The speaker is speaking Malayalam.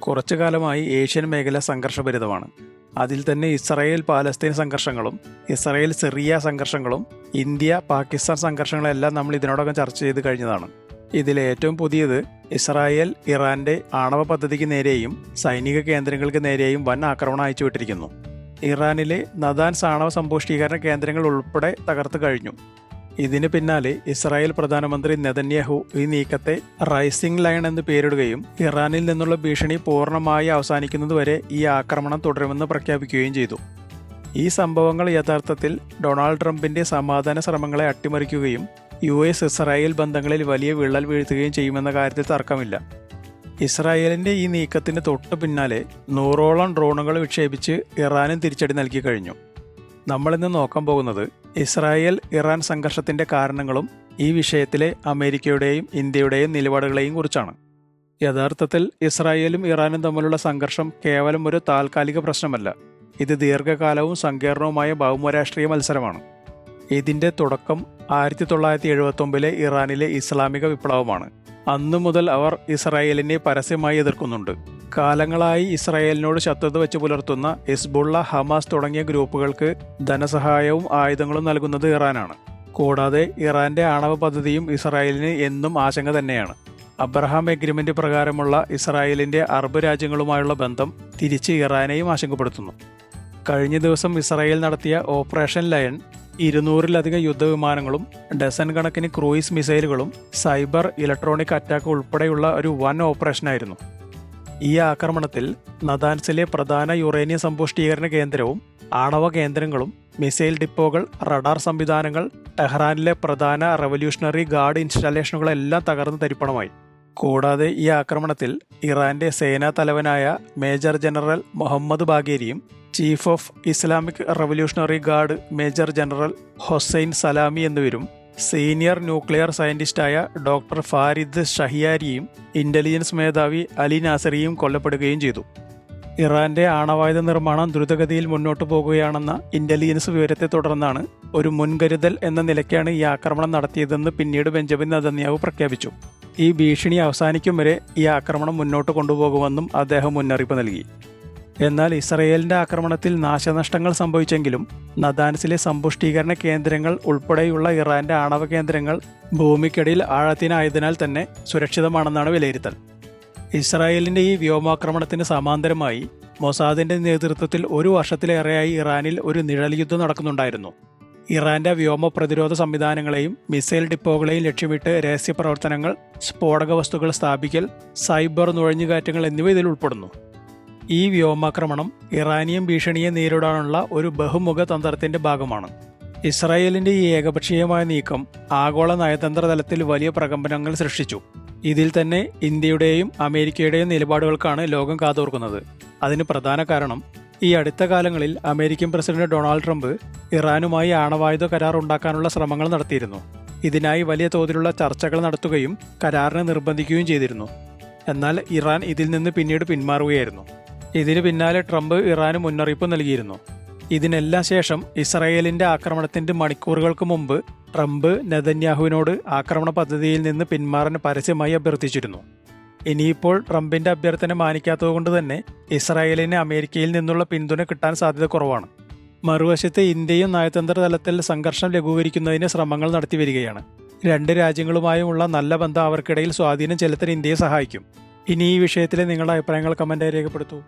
കുറച്ചു കാലമായി ഏഷ്യൻ മേഖല സംഘർഷഭരിതമാണ്. അതിൽ തന്നെ ഇസ്രായേൽ പാലസ്തീൻ സംഘർഷങ്ങളും ഇസ്രായേൽ സിറിയ സംഘർഷങ്ങളും ഇന്ത്യ പാകിസ്ഥാൻ സംഘർഷങ്ങളെല്ലാം നമ്മൾ ഇതിനോടകം ചർച്ച ചെയ്ത് കഴിഞ്ഞതാണ്. ഇതിലെ ഏറ്റവും പുതിയത് ഇസ്രായേൽ ഇറാന്റെ ആണവ പദ്ധതിക്ക് നേരെയും സൈനിക കേന്ദ്രങ്ങൾക്ക് നേരെയും വൻ ആക്രമണം അയച്ചുവിട്ടിരിക്കുന്നു. ഇറാനിലെ നദാൻസ് ആണവ സമ്പുഷ്ടീകരണ കേന്ദ്രങ്ങൾ ഉൾപ്പെടെ തകർത്തു കഴിഞ്ഞു. ഇതിന് പിന്നാലെ ഇസ്രായേൽ പ്രധാനമന്ത്രി നെതന്യാഹു ഈ നീക്കത്തെ റൈസിംഗ് ലയൺ എന്ന് പേരിടുകയും ഇറാനിൽ നിന്നുള്ള ഭീഷണി പൂർണ്ണമായി അവസാനിക്കുന്നതുവരെ ഈ ആക്രമണം തുടരുമെന്ന് പ്രഖ്യാപിക്കുകയും ചെയ്തു. ഈ സംഭവങ്ങൾ യഥാർത്ഥത്തിൽ ഡൊണാൾഡ് ട്രംപിന്റെ സമാധാന ശ്രമങ്ങളെ അട്ടിമറിക്കുകയും US ഇസ്രായേൽ ബന്ധങ്ങളിൽ വലിയ വിള്ളൽ വീഴ്ത്തുകയും ചെയ്യുമെന്ന കാര്യത്തിൽ തർക്കമില്ല. ഇസ്രായേലിന്റെ ഈ നീക്കത്തിന് തൊട്ടു പിന്നാലെ 100ഓളം ഡ്രോണുകൾ വിക്ഷേപിച്ച് ഇറാനും തിരിച്ചടി നൽകി കഴിഞ്ഞു. നമ്മളിന്ന് നോക്കാൻ പോകുന്നത് ഇസ്രായേൽ ഇറാൻ സംഘർഷത്തിന്റെ കാരണങ്ങളും ഈ വിഷയത്തിലെ അമേരിക്കയുടെയും ഇന്ത്യയുടെയും നിലപാടുകളെയും കുറിച്ചാണ്. യഥാർത്ഥത്തിൽ ഇസ്രായേലും ഇറാനും തമ്മിലുള്ള സംഘർഷം കേവലം ഒരു താൽക്കാലിക പ്രശ്നമല്ല. ഇത് ദീർഘകാലവും സങ്കീർണവുമായ ഭൗമരാഷ്ട്രീയ മത്സരമാണ്. ഇതിന്റെ തുടക്കം 1979 ഇറാനിലെ ഇസ്ലാമിക വിപ്ലവമാണ്. അന്നു മുതൽ അവർ ഇസ്രായേലിനെ പരസ്യമായി എതിർക്കുന്നുണ്ട്. കാലങ്ങളായി ഇസ്രായേലിനോട് ശത്രുത വെച്ച് പുലർത്തുന്ന ഹിസ്ബുള്ള, ഹമാസ് തുടങ്ങിയ ഗ്രൂപ്പുകൾക്ക് ധനസഹായവും ആയുധങ്ങളും നൽകുന്നത് ഇറാനാണ്. കൂടാതെ ഇറാന്റെ ആണവ പദ്ധതിയും ഇസ്രായേലിന് എന്നും ആശങ്ക തന്നെയാണ്. അബ്രഹാം എഗ്രിമെന്റ് പ്രകാരമുള്ള ഇസ്രായേലിന്റെ അറബ് രാജ്യങ്ങളുമായുള്ള ബന്ധം തിരിച്ച് ഇറാനെയും ആശങ്കപ്പെടുത്തുന്നു. കഴിഞ്ഞ ദിവസം ഇസ്രായേൽ നടത്തിയ ഓപ്പറേഷൻ ലയൺ 200-ലധികം യുദ്ധവിമാനങ്ങളും ഡസൻ കണക്കിന് ക്രൂയിസ് മിസൈലുകളും സൈബർ ഇലക്ട്രോണിക് അറ്റാക്ക് ഉൾപ്പെടെയുള്ള ഒരു വൻ ഓപ്പറേഷനായിരുന്നു. ഈ ആക്രമണത്തിൽ നദാൻസിലെ പ്രധാന യുറേനിയം സമ്പുഷ്ടീകരണ കേന്ദ്രവും ആണവ കേന്ദ്രങ്ങളും മിസൈൽ ഡിപ്പോകൾ, റഡാർ സംവിധാനങ്ങൾ, ടെഹ്റാനിലെ പ്രധാന റവല്യൂഷണറി ഗാർഡ് ഇൻസ്റ്റാലേഷനുകളെല്ലാം തകർന്ന് തരിപ്പണമായി. കൂടാതെ ഈ ആക്രമണത്തിൽ ഇറാന്റെ സേനാ തലവനായ മേജർ ജനറൽ മുഹമ്മദ് ബാഗേരിയും chief of Islamic revolutionary guard major general Hossein Salami എന്നിവരും സീനിയർ ന്യൂക്ലിയർ സയന്റിസ്റ്റായ ഡോക്ടർ ഫാരിദ് ഷഹിയാരിയും ഇന്റലിജൻസ് മേധാവി അലി നാസറിയും കൊല്ലപ്പെടുകയും ചെയ്തു. ഇറാന്റെ ആണവായുധ നിർമ്മാണം ദ്രുതഗതിയിൽ മുന്നോട്ടു പോകുകയാണെന്ന ഇന്റലിജൻസ് വിവരത്തെ തുടർന്നാണ് ഒരു മുൻകരുതൽ എന്ന നിലയ്ക്കാണ് ഈ ആക്രമണം നടത്തിയതെന്ന് പിന്നീട് ബെഞ്ചമിൻ നെതന്യാഹു പ്രഖ്യാപിച്ചു. ഈ ഭീഷണി അവസാനിക്കും വരെ ഈ ആക്രമണം മുന്നോട്ട് കൊണ്ടുപോകുമെന്നും അദ്ദേഹം മുന്നറിയിപ്പ് നൽകി. എന്നാൽ ഇസ്രായേലിന്റെ ആക്രമണത്തിൽ നാശനഷ്ടങ്ങൾ സംഭവിച്ചെങ്കിലും നദാൻസിലെ സമ്പുഷ്ടീകരണ കേന്ദ്രങ്ങൾ ഉൾപ്പെടെയുള്ള ഇറാന്റെ ആണവ കേന്ദ്രങ്ങൾ ഭൂമിക്കടിയിൽ ആഴത്തിനായതിനാൽ തന്നെ സുരക്ഷിതമാണെന്നാണ് വിലയിരുത്തൽ. ഇസ്രായേലിന്റെ ഈ വ്യോമാക്രമണത്തിന് സമാന്തരമായി മൊസാദിന്റെ നേതൃത്വത്തിൽ 1 വർഷത്തിലേറെയായി ഇറാനിൽ ഒരു നിഴൽ യുദ്ധം നടക്കുന്നുണ്ടായിരുന്നു. ഇറാന്റെ വ്യോമ പ്രതിരോധ സംവിധാനങ്ങളെയും മിസൈൽ ഡിപ്പോകളെയും ലക്ഷ്യമിട്ട് രഹസ്യപ്രവർത്തനങ്ങൾ, സ്ഫോടക വസ്തുക്കൾ സ്ഥാപിക്കൽ, സൈബർ നുഴഞ്ഞുകയറ്റങ്ങൾ എന്നിവ ഇതിൽ ഉൾപ്പെടുന്നു. ഈ വ്യോമാക്രമണം ഇറാനിയൻ ഭീഷണിയെ നേരിടാനുള്ള ഒരു ബഹുമുഖ തന്ത്രത്തിന്റെ ഭാഗമാണ്. ഇസ്രായേലിന്റെ ഈ ഏകപക്ഷീയമായ നീക്കം ആഗോള നയതന്ത്ര തലത്തിൽ വലിയ പ്രകമ്പനങ്ങൾ സൃഷ്ടിച്ചു. ഇതിൽ തന്നെ ഇന്ത്യയുടെയും അമേരിക്കയുടെയും നിലപാടുകൾക്കാണ് ലോകം കാതോർക്കുന്നത്. അതിന് പ്രധാന കാരണം ഈ അടുത്ത കാലങ്ങളിൽ അമേരിക്കൻ പ്രസിഡന്റ് ഡൊണാൾഡ് ട്രംപ് ഇറാനുമായി ആണവായുധ കരാർ ഉണ്ടാക്കാനുള്ള ശ്രമങ്ങൾ നടത്തിയിരുന്നു. ഇതിനായി വലിയ തോതിലുള്ള ചർച്ചകൾ നടത്തുകയും കരാറിനെ നിർബന്ധിക്കുകയും ചെയ്തിരുന്നു. എന്നാൽ ഇറാൻ ഇതിൽ നിന്ന് പിന്നീട് പിന്മാറുകയായിരുന്നു. ഇതിന് പിന്നാലെ ട്രംപ് ഇറാന് മുന്നറിയിപ്പ് നൽകിയിരുന്നു. ഇതിനെല്ലാം ശേഷം ഇസ്രായേലിന്റെ ആക്രമണത്തിന്റെ മണിക്കൂറുകൾക്ക് മുമ്പ് ട്രംപ് നെതന്യാഹുവിനോട് ആക്രമണ പദ്ധതിയിൽ നിന്ന് പിന്മാറാൻ പരസ്യമായി അഭ്യർത്ഥിച്ചിരുന്നു. ഇനിയിപ്പോൾ ട്രംപിന്റെ അഭ്യർത്ഥന മാനിക്കാത്തതുകൊണ്ട് തന്നെ ഇസ്രായേലിന് അമേരിക്കയിൽ നിന്നുള്ള പിന്തുണ കിട്ടാൻ സാധ്യത കുറവാണ്. മറുവശത്ത് ഇന്ത്യയും നയതന്ത്ര തലത്തിൽ സംഘർഷം ലഘൂകരിക്കുന്നതിന് ശ്രമങ്ങൾ നടത്തി വരികയാണ്. 2 രാജ്യങ്ങളുമായുമുള്ള നല്ല ബന്ധം അവർക്കിടയിൽ സ്വാധീനം ചെലുത്താൻ ഇന്ത്യയെ സഹായിക്കും. ഇനി ഈ വിഷയത്തിലെ നിങ്ങളുടെ അഭിപ്രായങ്ങൾ കമന്റായി രേഖപ്പെടുത്തൂ.